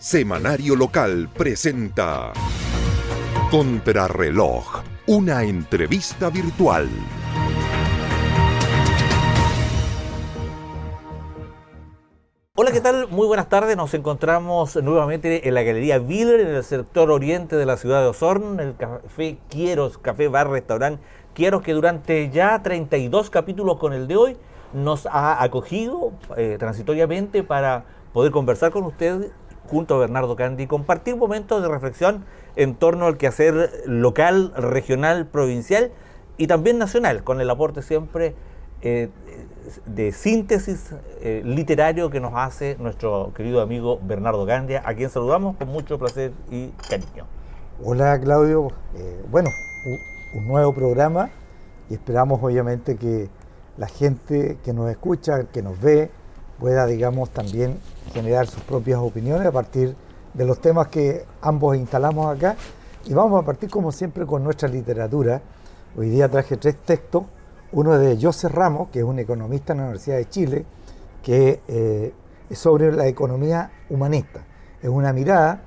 Semanario Local presenta Contrarreloj, una entrevista virtual. Hola, ¿qué tal? Muy buenas tardes. Nos encontramos nuevamente en la Galería Viller, en el sector oriente de la ciudad de Osorno, en el Café Quieros, Café Bar Restaurant Quieros, que durante ya 32 capítulos con el de hoy nos ha acogido transitoriamente para poder conversar con usted junto a Bernardo Candy y compartir momentos de reflexión en torno al quehacer local, regional, provincial y también nacional, con el aporte siempre de síntesis literario que nos hace nuestro querido amigo Bernardo Gandia, a quien saludamos con mucho placer y cariño. Hola Claudio, un nuevo programa y esperamos obviamente que la gente que nos escucha, que nos ve, pueda, digamos, también generar sus propias opiniones a partir de los temas que ambos instalamos acá. Y vamos a partir, como siempre, con nuestra literatura. Hoy día traje 3 textos. Uno es de José Ramos, que es un economista en la Universidad de Chile, que es sobre la economía humanista. Es una mirada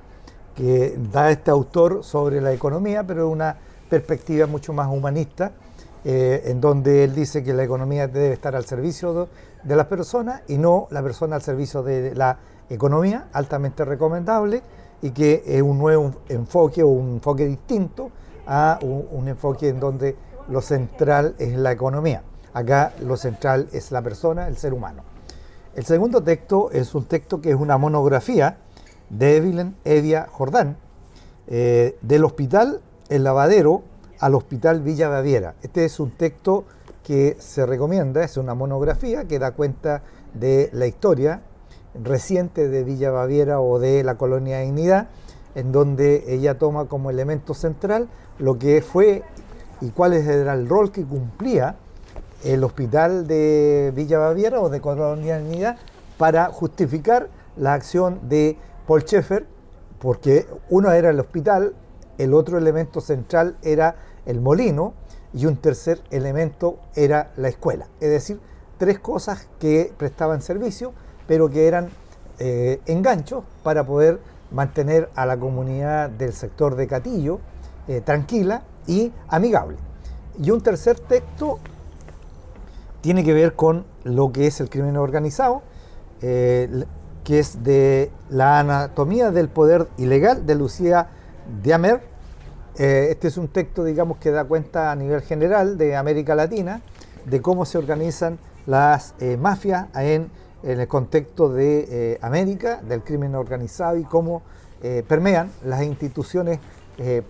que da este autor sobre la economía, pero es una perspectiva mucho más humanista, en donde él dice que la economía debe estar al servicio de las personas y no la persona al servicio de la economía, altamente recomendable, y que es un nuevo enfoque o un enfoque distinto a un enfoque en donde lo central es la economía. Acá lo central es la persona, el ser humano. El segundo texto es un texto que es una monografía de Evelyn Evia Jordán, del Hospital El Lavadero al Hospital Villa Baviera. Este es un texto que se recomienda, es una monografía que da cuenta de la historia reciente de Villa Baviera o de la Colonia Dignidad, en donde ella toma como elemento central lo que fue y cuál era el rol que cumplía el hospital de Villa Baviera o de Colonia Dignidad para justificar la acción de Paul Schaeffer, porque uno era el hospital, el otro elemento central era el molino y un tercer elemento era la escuela. Es decir, 3 cosas que prestaban servicio, pero que eran enganchos para poder mantener a la comunidad del sector de Catillo tranquila y amigable. Y un tercer texto tiene que ver con lo que es el crimen organizado, que es de la anatomía del poder ilegal de Lucía Diamer. Este es un texto, digamos, que da cuenta a nivel general de América Latina, de cómo se organizan las mafias en el contexto de América, del crimen organizado y cómo permean las instituciones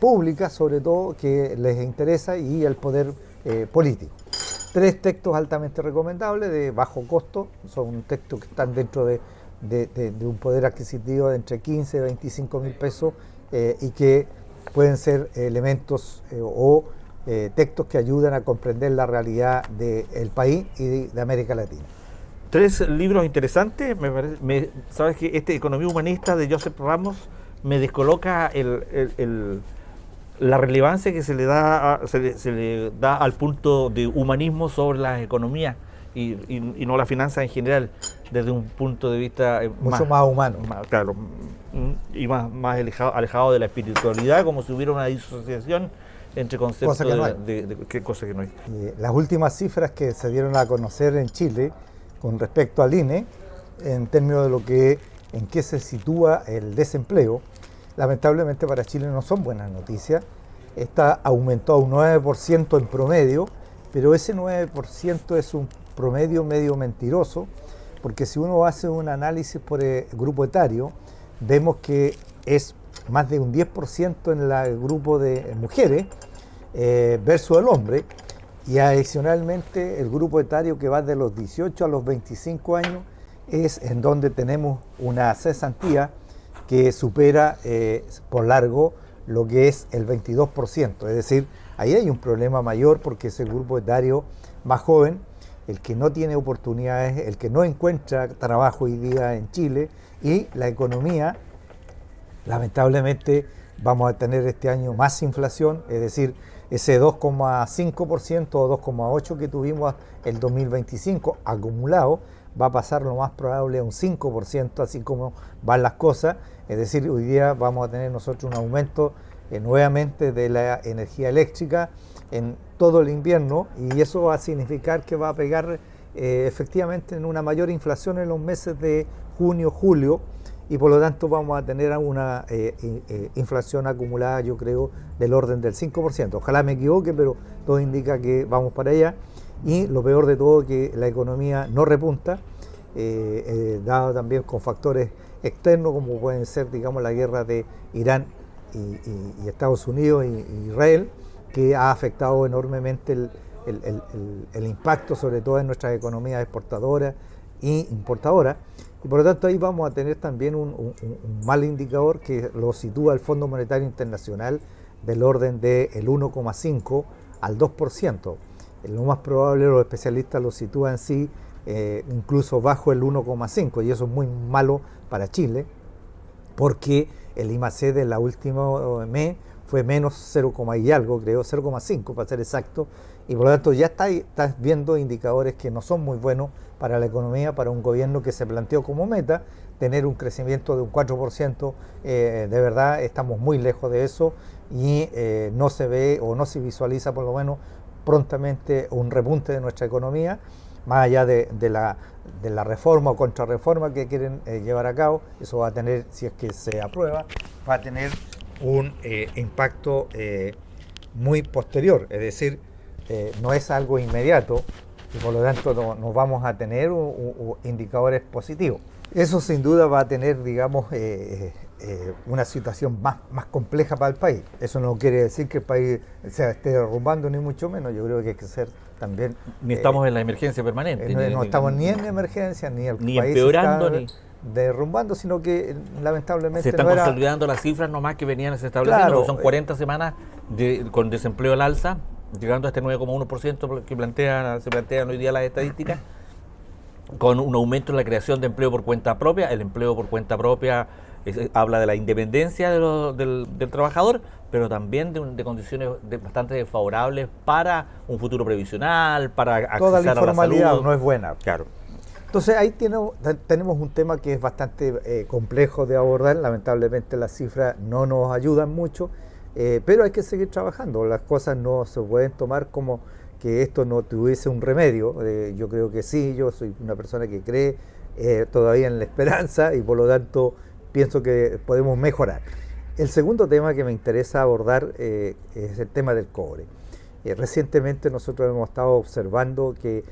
públicas, sobre todo, que les interesa, y el poder político. 3 textos altamente recomendables, de bajo costo, son textos que están dentro de un poder adquisitivo de entre 15 y 25 mil pesos y que pueden ser elementos o textos que ayudan a comprender la realidad del país y de América Latina. 3 libros interesantes. Sabes que Economía Humanista de Joseph Ramos me descoloca la relevancia que se le da al punto de humanismo sobre las economías y no la finanza en general, desde un punto de vista mucho más humano. Claro, y más alejado de la espiritualidad, como si hubiera una disociación entre conceptos de cosas que no hay. Las últimas cifras que se dieron a conocer en Chile con respecto al INE, en términos de en qué se sitúa el desempleo, lamentablemente para Chile no son buenas noticias. Está aumentado un 9% en promedio, pero ese 9% es un promedio medio mentiroso, porque si uno hace un análisis por el grupo etario, vemos que es más de un 10% en el grupo de mujeres versus el hombre, y adicionalmente el grupo etario que va de los 18 a los 25 años es en donde tenemos una cesantía que supera por largo lo que es el 22%. Es decir, ahí hay un problema mayor porque es el grupo etario más joven, el que no tiene oportunidades, el que no encuentra trabajo hoy día en Chile, y la economía, lamentablemente, vamos a tener este año más inflación, es decir, ese 2,5% o 2,8% que tuvimos el 2025 acumulado va a pasar lo más probable a un 5%, así como van las cosas. Es decir, hoy día vamos a tener nosotros un aumento nuevamente de la energía eléctrica en todo el invierno, y eso va a significar que va a pegar efectivamente en una mayor inflación en los meses de junio, julio, y por lo tanto vamos a tener una inflación acumulada, yo creo, del orden del 5%. Ojalá me equivoque, pero todo indica que vamos para allá. Y lo peor de todo, que la economía no repunta, dado también con factores externos como pueden ser, digamos, la guerra de Irán y Estados Unidos y Israel, que ha afectado enormemente el impacto, sobre todo en nuestras economías exportadoras e importadoras. Y por lo tanto ahí vamos a tener también un mal indicador que lo sitúa el Fondo Monetario Internacional del orden del 1,5 al 2%. Lo más probable, los especialistas lo sitúan incluso bajo el 1,5, y eso es muy malo para Chile, porque el IMAC de la última mes fue menos 0, y algo, creo, 0,5 para ser exacto, y por lo tanto ya estás viendo indicadores que no son muy buenos para la economía, para un gobierno que se planteó como meta tener un crecimiento de un 4%. De verdad estamos muy lejos de eso, y no se ve o no se visualiza por lo menos prontamente un repunte de nuestra economía, más allá de la reforma o contrarreforma que quieren llevar a cabo. Eso va a tener, si es que se aprueba, va a tener un impacto muy posterior, es decir, no es algo inmediato, y por lo tanto no vamos a tener indicadores positivos. Eso sin duda va a tener, digamos, una situación más compleja para el país. Eso no quiere decir que el país se esté derrumbando, ni mucho menos. Yo creo que hay que ser también... Ni estamos en la emergencia permanente. No estamos ni en emergencia, ni el ni país empeorando, está ni derrumbando, sino que lamentablemente se están consolidando las cifras nomás que venían se estableciendo, claro, que son 40 semanas con desempleo al alza, llegando a este 9,1% que se plantean hoy día las estadísticas, con un aumento en la creación de empleo por cuenta propia. El empleo por cuenta propia habla de la independencia del trabajador, pero también de condiciones bastante desfavorables para un futuro previsional, para acceder a la salud. Toda la informalidad no es buena. Claro. Entonces ahí tenemos un tema que es bastante complejo de abordar. Lamentablemente las cifras no nos ayudan mucho, pero hay que seguir trabajando. Las cosas no se pueden tomar como que esto no tuviese un remedio. Yo creo que sí, yo soy una persona que cree todavía en la esperanza, y por lo tanto pienso que podemos mejorar. El segundo tema que me interesa abordar es el tema del cobre. Recientemente nosotros hemos estado observando que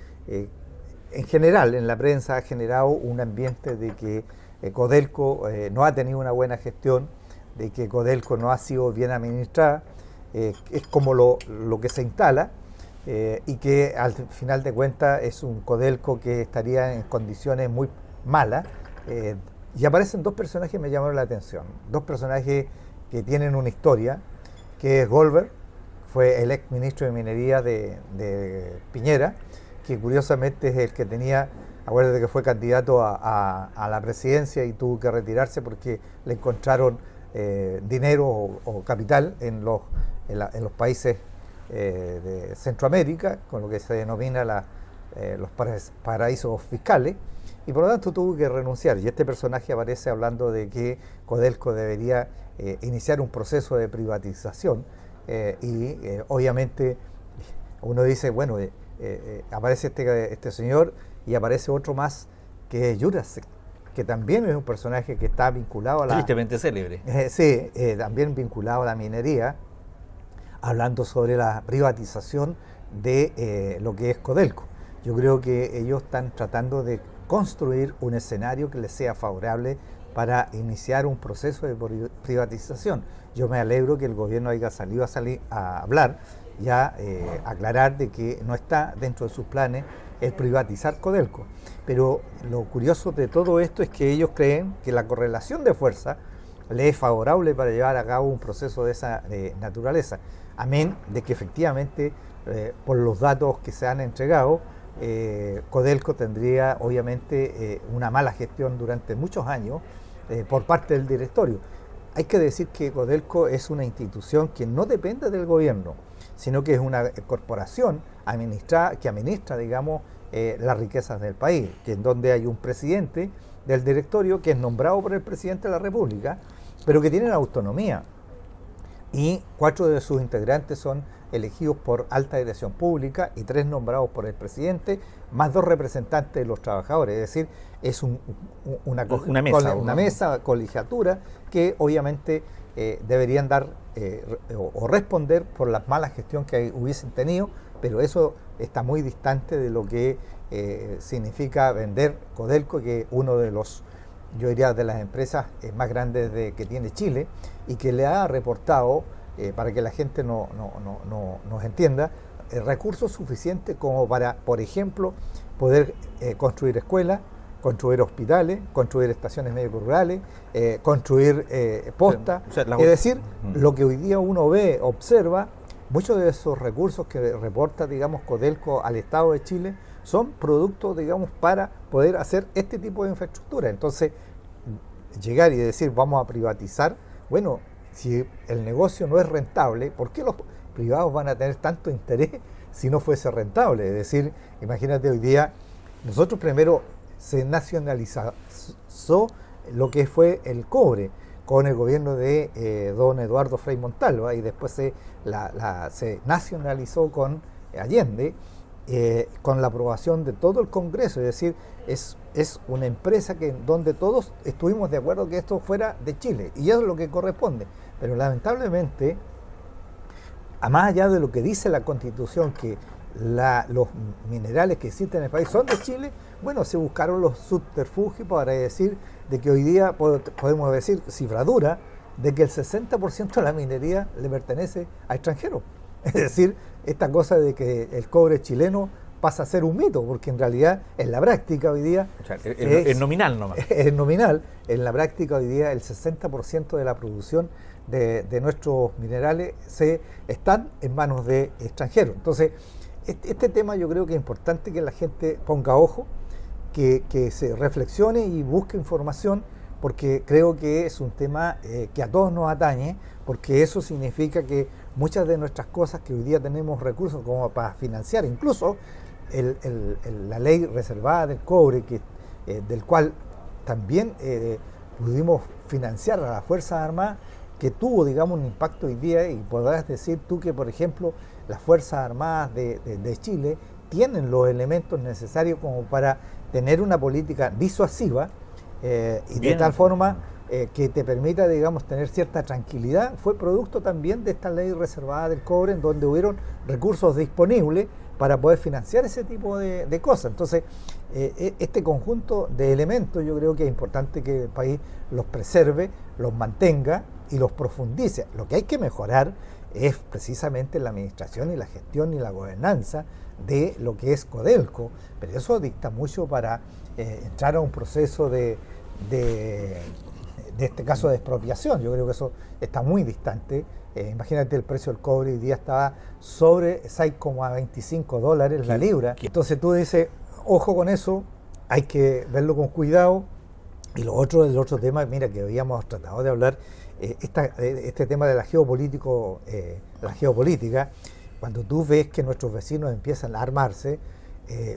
en general en la prensa ha generado un ambiente de que Codelco no ha tenido una buena gestión, de que Codelco no ha sido bien administrada. Es como lo que se instala, y que al final de cuentas es un Codelco que estaría en condiciones muy malas. Y aparecen dos personajes que me llamaron la atención, dos personajes que tienen una historia, que es Goldberg, fue el ex ministro de Minería de Piñera, que curiosamente es el que tenía, acuérdate que fue candidato a la presidencia y tuvo que retirarse porque le encontraron dinero o capital en los países de Centroamérica, con lo que se denomina los paraísos fiscales, y por lo tanto tuvo que renunciar. Y este personaje aparece hablando de que Codelco debería iniciar un proceso de privatización, y obviamente uno dice, bueno, aparece este señor, y aparece otro más que es Jurasek, que también es un personaje que está vinculado a la... Tristemente célebre. Sí, también vinculado a la minería, hablando sobre la privatización de lo que es Codelco. Yo creo que ellos están tratando de construir un escenario que les sea favorable para iniciar un proceso de privatización. Yo me alegro que el gobierno haya salido a hablar y a aclarar de que no está dentro de sus planes el privatizar Codelco. Pero lo curioso de todo esto es que ellos creen que la correlación de fuerza les es favorable para llevar a cabo un proceso de esa naturaleza. Amén de que efectivamente, por los datos que se han entregado, Codelco tendría obviamente una mala gestión durante muchos años por parte del directorio. Hay que decir que Codelco es una institución que no depende del gobierno, sino que es una corporación que administra, digamos, las riquezas del país, que en donde hay un presidente del directorio que es nombrado por el presidente de la República, pero que tienen autonomía. Y 4 de sus integrantes son elegidos por alta dirección pública y 3 nombrados por el presidente, más 2 representantes de los trabajadores. Es decir, es una mesa, colegiatura, que obviamente deberían dar o responder por la mala gestión que hubiesen tenido, pero eso está muy distante de lo que significa vender Codelco, que es uno de los, yo diría, de las empresas más grandes que tiene Chile, y que le ha reportado, para que la gente nos entienda, recursos suficientes como para, por ejemplo, poder construir escuelas, construir hospitales, construir estaciones médico-rurales, construir postas. O sea, es decir, lo que hoy día uno ve, observa, muchos de esos recursos que reporta, digamos, Codelco al Estado de Chile son productos, digamos, para poder hacer este tipo de infraestructura. Entonces, llegar y decir vamos a privatizar, bueno, si el negocio no es rentable, ¿por qué los privados van a tener tanto interés si no fuese rentable? Es decir, imagínate hoy día, nosotros primero se nacionalizó lo que fue el cobre con el gobierno de don Eduardo Frei Montalva, y después se nacionalizó con Allende, con la aprobación de todo el Congreso. Es decir, es una empresa donde todos estuvimos de acuerdo que esto fuera de Chile, y eso es lo que corresponde. Pero lamentablemente, a más allá de lo que dice la Constitución, que los minerales que existen en el país son de Chile, bueno, se buscaron los subterfugios para decir de que hoy día podemos decir, cifra dura, de que el 60% de la minería le pertenece a extranjeros. Es decir, esta cosa de que el cobre chileno pasa a ser un mito, porque en realidad en la práctica hoy día... O sea, es nominal nomás. Es nominal. En la práctica hoy día el 60% de la producción de nuestros minerales están en manos de extranjeros. Entonces, este tema yo creo que es importante que la gente ponga ojo, que se reflexione y busque información, porque creo que es un tema que a todos nos atañe, porque eso significa que muchas de nuestras cosas que hoy día tenemos recursos como para financiar, incluso la ley reservada del cobre, del cual también pudimos financiar a las Fuerzas Armadas, que tuvo, digamos, un impacto hoy día, y podrás decir tú que, por ejemplo, las Fuerzas Armadas de Chile tienen los elementos necesarios como para tener una política disuasiva, y de tal forma que te permita, digamos, tener cierta tranquilidad. Fue producto también de esta ley reservada del cobre, en donde hubieron recursos disponibles para poder financiar ese tipo de cosas. Entonces, este conjunto de elementos yo creo que es importante que el país los preserve, los mantenga y los profundice. Lo que hay que mejorar es precisamente la administración y la gestión y la gobernanza de lo que es Codelco, pero eso dicta mucho para entrar a un proceso de este caso de expropiación. Yo creo que eso está muy distante. Imagínate, el precio del cobre hoy día estaba sobre $6,25 la libra. Entonces tú dices, ojo con eso, hay que verlo con cuidado. Y el otro tema, mira, que habíamos tratado de hablar, este tema de la geopolítica, cuando tú ves que nuestros vecinos empiezan a armarse,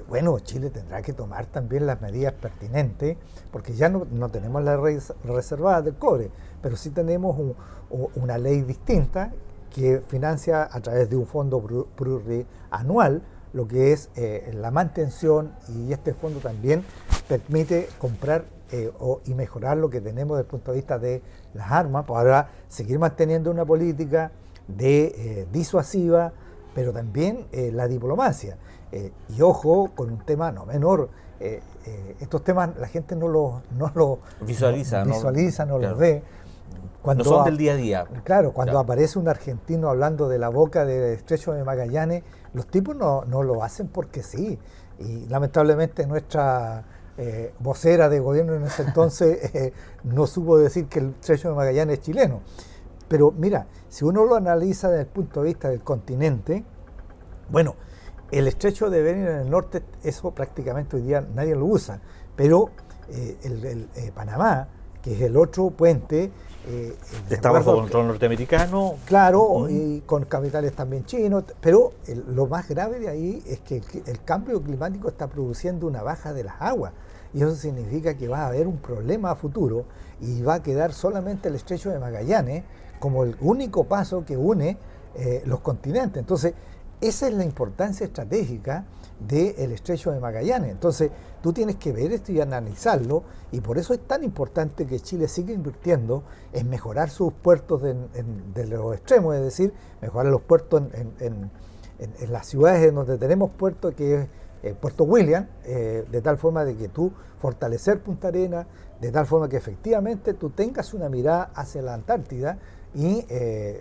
bueno, Chile tendrá que tomar también las medidas pertinentes, porque ya no tenemos la reservada del cobre, pero sí tenemos una ley distinta que financia a través de un fondo plurianual lo que es la mantención, y este fondo también permite comprar y mejorar lo que tenemos desde el punto de vista de las armas, para seguir manteniendo una política disuasiva, pero también la diplomacia. Y ojo, con un tema no menor, estos temas la gente no los visualiza, no los ve. Cuando no son del día a día. Claro, cuando aparece un argentino hablando de la boca del estrecho de Magallanes, los tipos no lo hacen porque sí. Y lamentablemente nuestra vocera de gobierno en ese entonces no supo decir que el estrecho de Magallanes es chileno. Pero mira, si uno lo analiza desde el punto de vista del continente, bueno, el estrecho de Bering en el norte, eso prácticamente hoy día nadie lo usa, pero Panamá, que es el otro puente. Está bajo control norteamericano. Claro, y con capitales también chinos, pero lo más grave de ahí es que el cambio climático está produciendo una baja de las aguas, y eso significa que va a haber un problema a futuro y va a quedar solamente el estrecho de Magallanes como el único paso que une los continentes. Entonces, esa es la importancia estratégica del estrecho de Magallanes. Entonces, tú tienes que ver esto y analizarlo, y por eso es tan importante que Chile siga invirtiendo en mejorar sus puertos de los extremos, es decir, mejorar los puertos en las ciudades en donde tenemos puertos, que es Puerto William, de tal forma de que tú fortalecer Punta Arenas, de tal forma que efectivamente tú tengas una mirada hacia la Antártida, y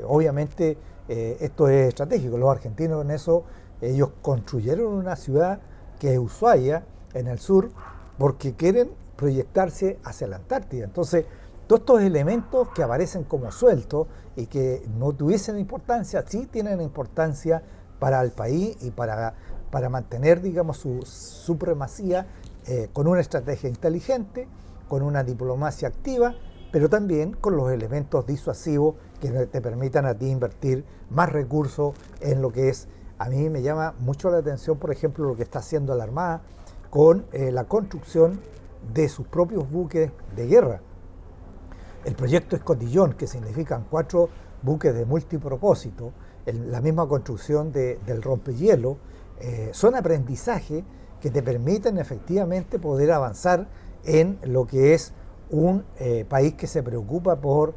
obviamente esto es estratégico. Los argentinos en eso, ellos construyeron una ciudad que es Ushuaia, en el sur, porque quieren proyectarse hacia la Antártida. Entonces, todos estos elementos que aparecen como sueltos y que no tuviesen importancia, sí tienen importancia para el país y para mantener, digamos, su supremacía con una estrategia inteligente, con una diplomacia activa, pero también con los elementos disuasivos que te permitan a ti invertir más recursos en lo que es. A mí me llama mucho la atención, por ejemplo, lo que está haciendo la Armada con la construcción de sus propios buques de guerra. El proyecto Escotillón, que significan 4 buques de multipropósito, la misma construcción del rompehielo, son aprendizajes que te permiten efectivamente poder avanzar en lo que es un país que se preocupa por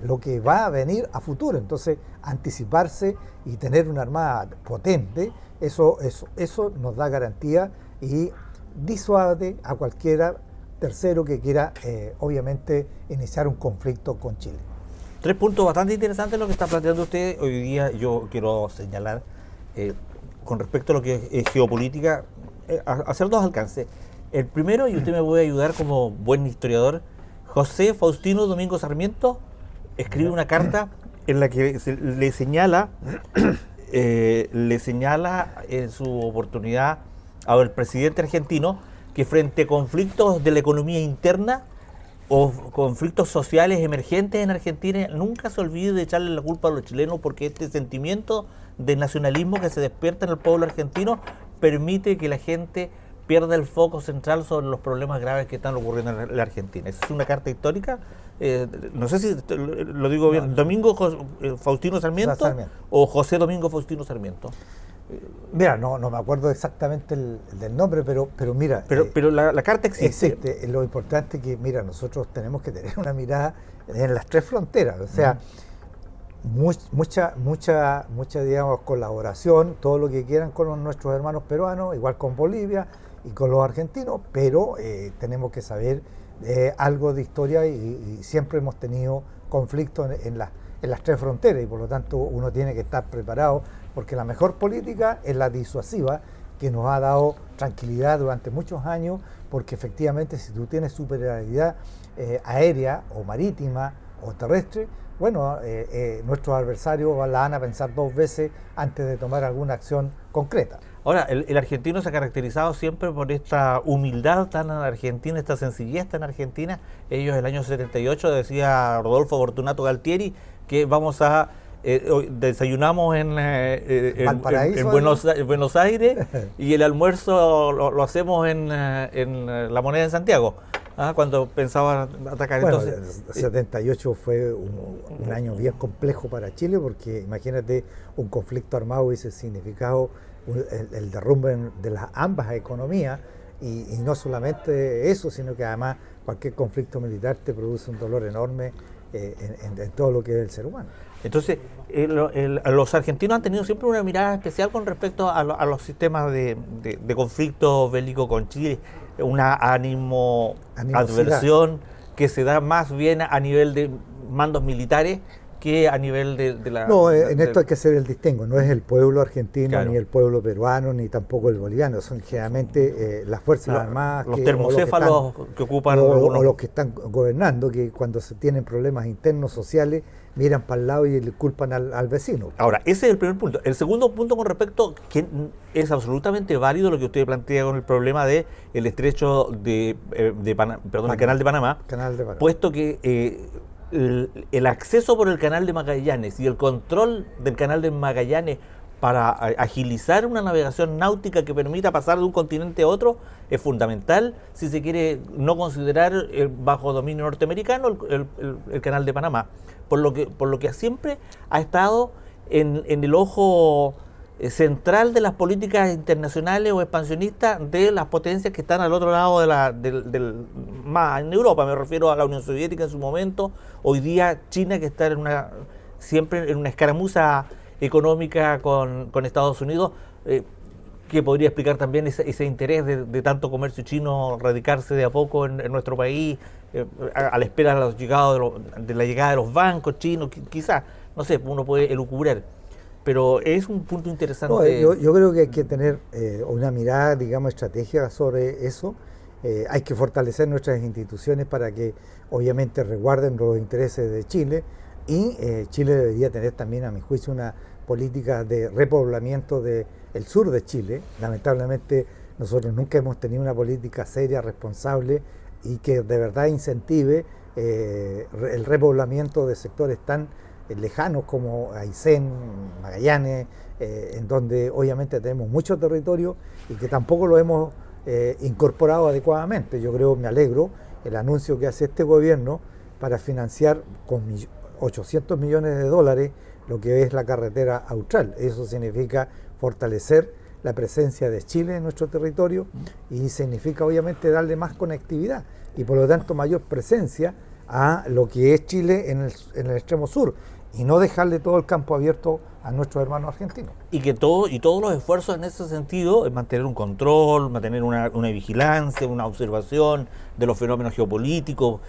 lo que va a venir a futuro. Entonces, anticiparse y tener una armada potente, eso nos da garantía y disuade a cualquiera tercero que quiera, obviamente, iniciar un conflicto con Chile. 3 puntos bastante interesantes lo que está planteando usted. Hoy día yo quiero señalar, con respecto a lo que es geopolítica, hacer 2 alcances. El primero, y usted me puede ayudar como buen historiador, José Faustino Domingo Sarmiento escribe una carta en la que le señala en su oportunidad al presidente argentino que frente a conflictos de la economía interna o conflictos sociales emergentes en Argentina, nunca se olvide de echarle la culpa a los chilenos, porque este sentimiento de nacionalismo que se despierta en el pueblo argentino permite que la gente pierda el foco central sobre los problemas graves que están ocurriendo en la Argentina. Esa es una carta histórica, no sé si lo digo bien, Domingo Faustino Sarmiento o José Domingo Faustino Sarmiento. Mira, no me acuerdo exactamente del nombre, pero mira... Pero la carta existe. Existe. Lo importante es que, mira, nosotros tenemos que tener una mirada en las 3 fronteras, o sea, mucha, digamos, colaboración, todo lo que quieran con nuestros hermanos peruanos, igual con Bolivia y con los argentinos, pero tenemos que saber algo de historia, y siempre hemos tenido conflictos en las 3 fronteras, y por lo tanto uno tiene que estar preparado, porque la mejor política es la disuasiva, que nos ha dado tranquilidad durante muchos años, porque efectivamente si tú tienes superioridad aérea o marítima o terrestre, bueno, nuestros adversarios la van a pensar 2 veces antes de tomar alguna acción concreta. Ahora, el argentino se ha caracterizado siempre por esta humildad tan argentina, esta sencillez tan argentina. Ellos, el año 78, decía Rodolfo Fortunato Galtieri, que vamos a desayunamos en Buenos Aires y el almuerzo lo hacemos en La Moneda de Santiago, cuando pensaban atacar. Bueno, entonces, el 78 fue un año bien complejo para Chile, porque imagínate, un conflicto armado hubiese significado el derrumbe de las ambas economías, y no solamente eso, sino que además cualquier conflicto militar te produce un dolor enorme en todo lo que es el ser humano. Entonces, los argentinos han tenido siempre una mirada especial con respecto a los sistemas de conflicto bélico con Chile, una adversión que se da más bien a nivel de mandos militares que a nivel de la... No, en esto hay que hacer el distingo. No es el pueblo argentino, claro, ni el pueblo peruano, ni tampoco el boliviano. Son generalmente las Fuerzas Armadas. Los termocéfalos que ocupan... O los que están gobernando, que cuando se tienen problemas internos sociales, miran para el lado y le culpan al vecino. Ahora, ese es el primer punto. El segundo punto con respecto, que es absolutamente válido lo que usted plantea con el problema de el estrecho el canal de Panamá, puesto que el acceso por el canal de Magallanes y el control del canal de Magallanes para agilizar una navegación náutica que permita pasar de un continente a otro es fundamental si se quiere no considerar bajo dominio norteamericano el canal de Panamá, por lo que siempre ha estado en el ojo central de las políticas internacionales o expansionistas de las potencias que están al otro lado más en Europa. Me refiero a la Unión Soviética en su momento, hoy día China, que está siempre en una escaramuza económica con Estados Unidos, que podría explicar también ese interés de tanto comercio chino radicarse de a poco en nuestro país, a la espera de la llegada de los bancos chinos, quizás, no sé, uno puede elucubrar. Pero es un punto interesante. No, yo creo que hay que tener una mirada, digamos, estratégica sobre eso. Hay que fortalecer nuestras instituciones para que obviamente resguarden los intereses de Chile, y Chile debería tener también, a mi juicio, una política de repoblamiento del sur de Chile. Lamentablemente nosotros nunca hemos tenido una política seria, responsable y que de verdad incentive el repoblamiento de sectores tan lejanos como Aysén, Magallanes, en donde obviamente tenemos mucho territorio y que tampoco lo hemos incorporado adecuadamente. Yo creo, me alegro, el anuncio que hace este gobierno para financiar con 800 millones de dólares lo que es la carretera austral. Eso significa fortalecer la presencia de Chile en nuestro territorio y significa obviamente darle más conectividad y por lo tanto mayor presencia a lo que es Chile en el extremo sur, y no dejarle todo el campo abierto a nuestros hermanos argentinos. Y todos los esfuerzos en ese sentido es mantener un control, mantener una vigilancia, una observación de los fenómenos geopolíticos,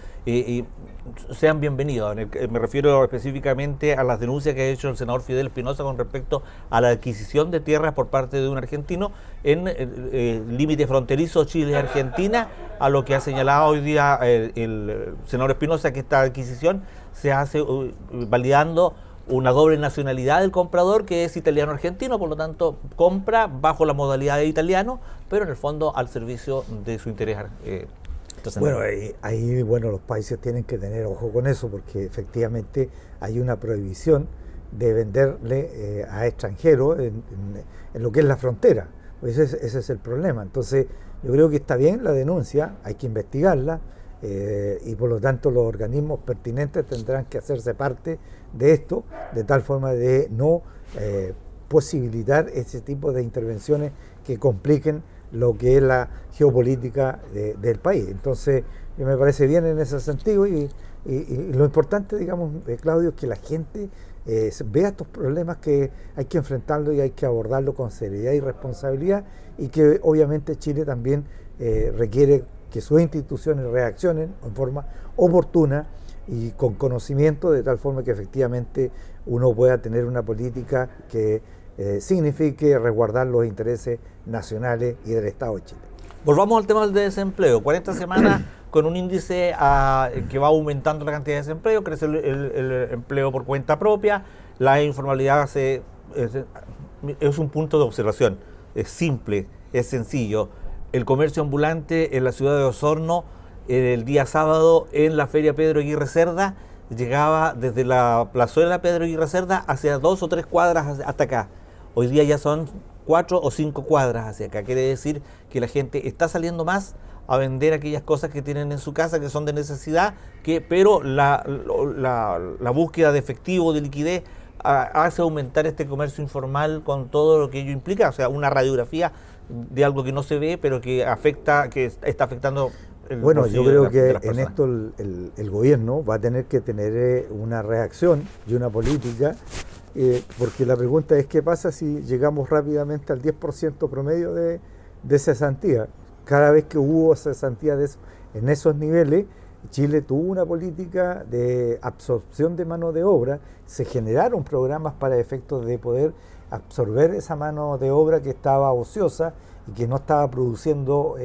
sean bienvenidos. Me refiero específicamente a las denuncias que ha hecho el senador Fidel Espinosa con respecto a la adquisición de tierras por parte de un argentino en el límite fronterizo Chile-Argentina, a lo que ha señalado hoy día el senador Espinosa, que esta adquisición se hace validando una doble nacionalidad del comprador, que es italiano-argentino, por lo tanto compra bajo la modalidad de italiano, pero en el fondo al servicio de su interés. Bueno, ahí los países tienen que tener ojo con eso, porque efectivamente hay una prohibición de venderle a extranjeros en lo que es la frontera. Ese es el problema. Entonces yo creo que está bien la denuncia, hay que investigarla, y por lo tanto los organismos pertinentes tendrán que hacerse parte de esto, de tal forma de no posibilitar ese tipo de intervenciones que compliquen lo que es la geopolítica del país. Entonces, me parece bien en ese sentido, y lo importante, digamos, Claudio, es que la gente vea estos problemas, que hay que enfrentarlos y hay que abordarlos con seriedad y responsabilidad, y que obviamente Chile también requiere que sus instituciones reaccionen en forma oportuna y con conocimiento, de tal forma que efectivamente uno pueda tener una política que signifique resguardar los intereses nacionales y del Estado de Chile. Volvamos al tema del desempleo. 40 semanas con un índice que va aumentando la cantidad de desempleo, crece el empleo por cuenta propia, la informalidad es un punto de observación, es simple, es sencillo. El comercio ambulante en la ciudad de Osorno, el día sábado en la feria Pedro Aguirre Cerda, llegaba desde la plazuela Pedro Aguirre Cerda hacia 2 o 3 cuadras hasta acá. Hoy día ya son 4 o 5 cuadras hacia acá. Quiere decir que la gente está saliendo más a vender aquellas cosas que tienen en su casa, que son de necesidad, pero la búsqueda de efectivo, de liquidez, hace aumentar este comercio informal con todo lo que ello implica. O sea, una radiografía de algo que no se ve, pero que está afectando el Bueno, yo creo que en personas. esto el gobierno va a tener que tener una reacción y una política, porque la pregunta es: ¿qué pasa si llegamos rápidamente al 10% promedio de cesantía? Cada vez que hubo cesantía en esos niveles, Chile tuvo una política de absorción de mano de obra, se generaron programas para efectos de poder absorber esa mano de obra que estaba ociosa y que no estaba produciendo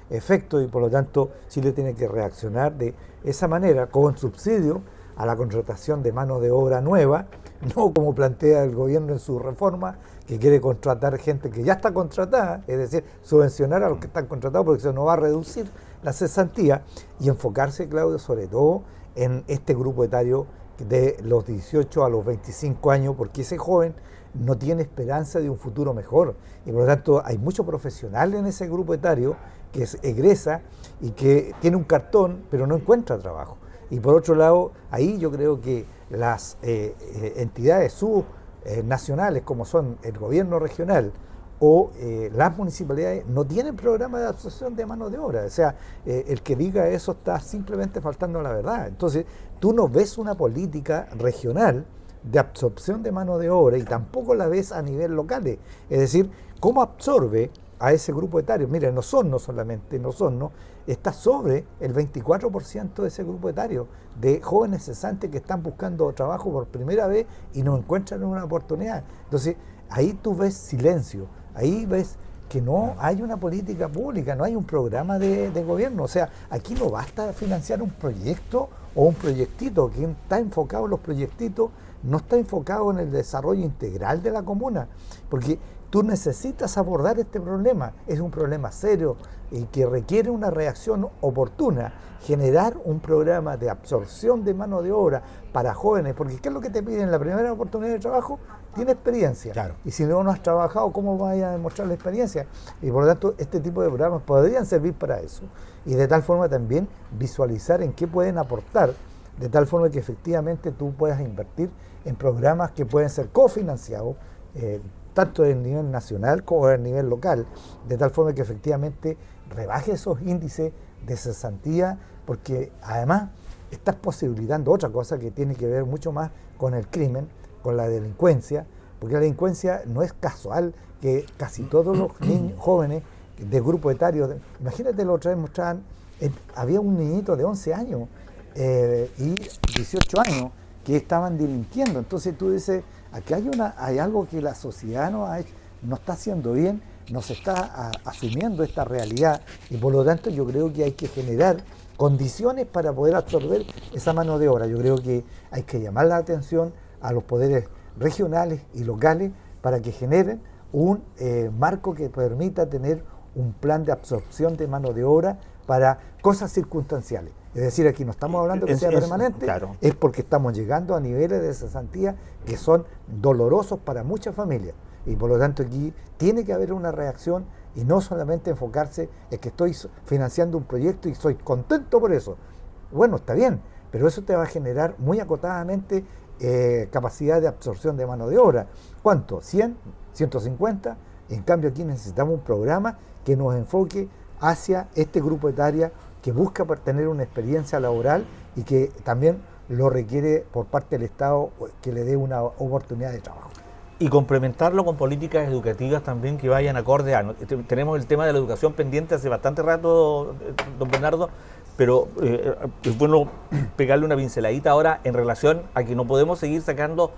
efectos, y por lo tanto Chile tiene que reaccionar de esa manera con subsidio a la contratación de mano de obra nueva, no como plantea el gobierno en su reforma, que quiere contratar gente que ya está contratada, es decir, subvencionar a los que están contratados porque eso no va a reducir la cesantía, y enfocarse, Claudio, sobre todo en este grupo etario de los 18 a los 25 años, porque ese joven no tiene esperanza de un futuro mejor, y por lo tanto hay muchos profesionales en ese grupo etario que egresa y que tiene un cartón pero no encuentra trabajo. Y por otro lado, ahí yo creo que las entidades subnacionales, como son el gobierno regional o las municipalidades, no tienen programa de absorción de mano de obra. O sea, el que diga eso está simplemente faltando a la verdad. Entonces, tú no ves una política regional de absorción de mano de obra y tampoco la ves a nivel local. Es decir, ¿cómo absorbe a ese grupo etario? Mira, en Osorno solamente, en Osorno está sobre el 24% de ese grupo etario de jóvenes cesantes que están buscando trabajo por primera vez y no encuentran una oportunidad. Entonces, ahí tú ves silencio, ahí ves que no hay una política pública, no hay un programa de gobierno. O sea, aquí no basta financiar un proyecto o un proyectito. Quien está enfocado en los proyectitos no está enfocado en el desarrollo integral de la comuna, porque tú necesitas abordar este problema. Es un problema serio y que requiere una reacción oportuna, generar un programa de absorción de mano de obra para jóvenes, porque ¿qué es lo que te piden en la primera oportunidad de trabajo? Tiene experiencia. Claro. Y si no has trabajado, ¿cómo vas a demostrar la experiencia? Y por lo tanto, este tipo de programas podrían servir para eso. Y de tal forma también visualizar en qué pueden aportar, de tal forma que efectivamente tú puedas invertir en programas que pueden ser cofinanciados, tanto a nivel nacional como a nivel local, de tal forma que efectivamente rebaje esos índices de cesantía, porque además estás posibilitando otra cosa que tiene que ver mucho más con el crimen, con la delincuencia, porque la delincuencia no es casual que casi todos los niños jóvenes de grupo etario, imagínate, la otra vez mostraban, había un niñito de 11 años y 18 años que estaban delinquiendo. Entonces tú dices, aquí hay algo que la sociedad no está haciendo bien, no se está asumiendo esta realidad, y por lo tanto yo creo que hay que generar condiciones para poder absorber esa mano de obra. Yo creo que hay que llamar la atención a los poderes regionales y locales para que generen un marco que permita tener un plan de absorción de mano de obra para cosas circunstanciales. Es decir, aquí no estamos hablando que sea permanente, claro. Es porque estamos llegando a niveles de cesantía que son dolorosos para muchas familias. Y por lo tanto aquí tiene que haber una reacción y no solamente enfocarse en que estoy financiando un proyecto y soy contento por eso. Bueno, está bien, pero eso te va a generar muy acotadamente capacidad de absorción de mano de obra. ¿Cuánto? ¿100? ¿150? En cambio aquí necesitamos un programa que nos enfoque hacia este grupo etario que busca tener una experiencia laboral y que también lo requiere por parte del Estado, que le dé una oportunidad de trabajo. Y complementarlo con políticas educativas también que vayan acorde a... Tenemos el tema de la educación pendiente hace bastante rato, don Bernardo, pero es bueno pegarle una pinceladita ahora en relación a que no podemos seguir sacando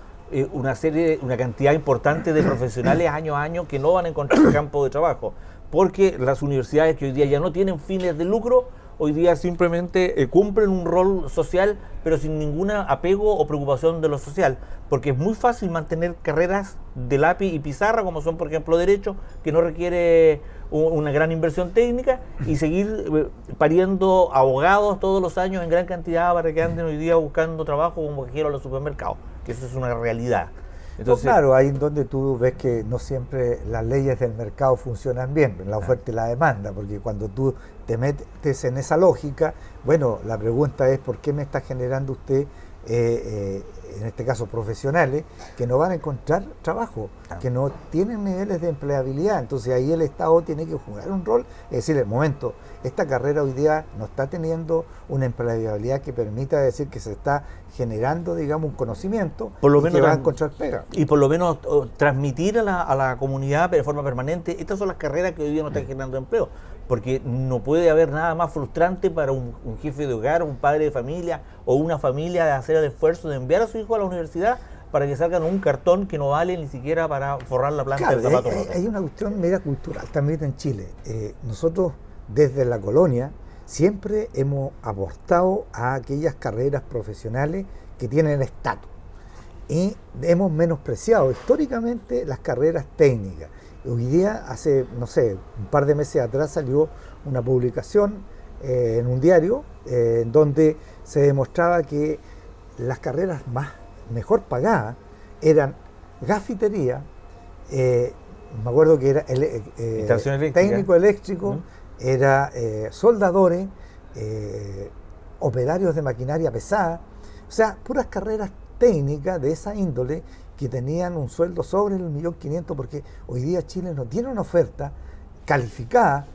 una cantidad importante de profesionales año a año que no van a encontrar campo de trabajo, porque las universidades que hoy día ya no tienen fines de lucro, hoy día simplemente cumplen un rol social, pero sin ningún apego o preocupación de lo social, porque es muy fácil mantener carreras de lápiz y pizarra, como son, por ejemplo, Derecho, que no requiere una gran inversión técnica, y seguir pariendo abogados todos los años en gran cantidad para que anden hoy día buscando trabajo como cajeros en los supermercados, que eso es una realidad. Entonces, claro, ahí en donde tú ves que no siempre las leyes del mercado funcionan bien, la oferta y la demanda, porque cuando tú te metes en esa lógica, bueno, la pregunta es ¿por qué me está generando usted, en este caso profesionales, que no van a encontrar trabajo, que no tienen niveles de empleabilidad? Entonces ahí el Estado tiene que jugar un rol, es decir, el momento, esta carrera hoy día no está teniendo una empleabilidad que permita decir que se está generando, digamos, un conocimiento por lo y menos que va a encontrar pega. Y por lo menos transmitir a la comunidad de forma permanente, estas son las carreras que hoy día no están generando empleo, porque no puede haber nada más frustrante para un jefe de hogar, un padre de familia o una familia de hacer el esfuerzo de enviar a su hijo a la universidad para que salgan un cartón que no vale ni siquiera para forrar la planta del zapato. Hay una cuestión media cultural también en Chile. Nosotros desde la colonia siempre hemos aportado a aquellas carreras profesionales que tienen estatus y hemos menospreciado históricamente las carreras técnicas. Hoy día, hace, no sé, un par de meses atrás salió una publicación en un diario en donde se demostraba que las carreras mejor pagadas eran gafitería, me acuerdo que era técnico eléctrico, era soldadores, operarios de maquinaria pesada, o sea, puras carreras técnicas de esa índole que tenían un sueldo sobre el 1.500.000, porque hoy día Chile no tiene una oferta calificada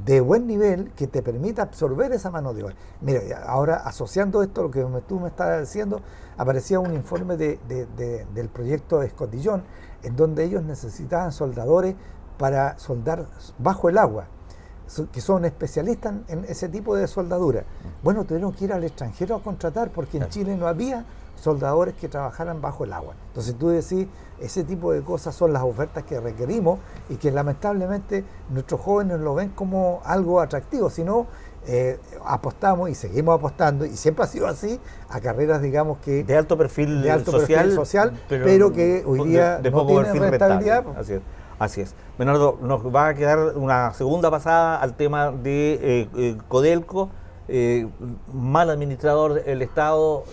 de buen nivel que te permita absorber esa mano de obra. Mira, ahora asociando esto a lo que tú me estabas diciendo, aparecía un informe del proyecto de Escotillón, en donde ellos necesitaban soldadores para soldar bajo el agua, que son especialistas en ese tipo de soldadura. Bueno, tuvieron que ir al extranjero a contratar porque en Chile no había soldadores que trabajaran bajo el agua. Entonces tú decís, ese tipo de cosas son las ofertas que requerimos y que lamentablemente nuestros jóvenes lo ven como algo atractivo, sino apostamos y seguimos apostando, y siempre ha sido así, a carreras, digamos, que de alto perfil social, pero que hoy día de no poco tienen perfil rentabilidad. Así es. Bernardo, nos va a quedar una segunda pasada al tema de Codelco. Mal administrador el Estado,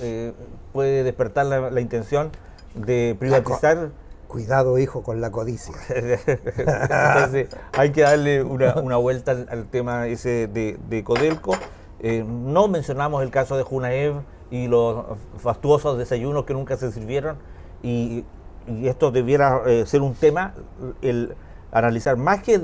puede despertar la intención de privatizar. Cuidado, hijo, con la codicia. Entonces hay que darle una vuelta al tema ese de Codelco. No mencionamos el caso de Junaev y los fastuosos desayunos que nunca se sirvieron, y esto debiera ser un tema, el analizar, más que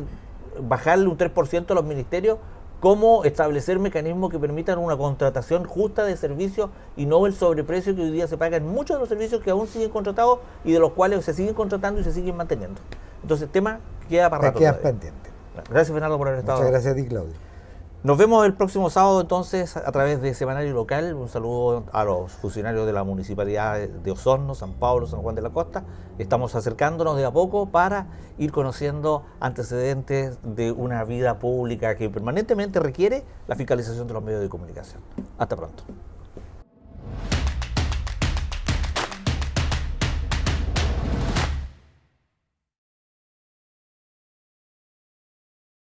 bajarle un 3% a los ministerios, cómo establecer mecanismos que permitan una contratación justa de servicios y no el sobreprecio que hoy día se paga en muchos de los servicios que aún siguen contratados y de los cuales se siguen contratando y se siguen manteniendo. Entonces el tema queda para rato. Queda pendiente. Gracias, Fernando, por haber estado. Muchas gracias a ti, Claudio. Nos vemos el próximo sábado entonces a través de Semanario Local. Un saludo a los funcionarios de la Municipalidad de Osorno, San Pablo, San Juan de la Costa. Estamos acercándonos de a poco para ir conociendo antecedentes de una vida pública que permanentemente requiere la fiscalización de los medios de comunicación. Hasta pronto.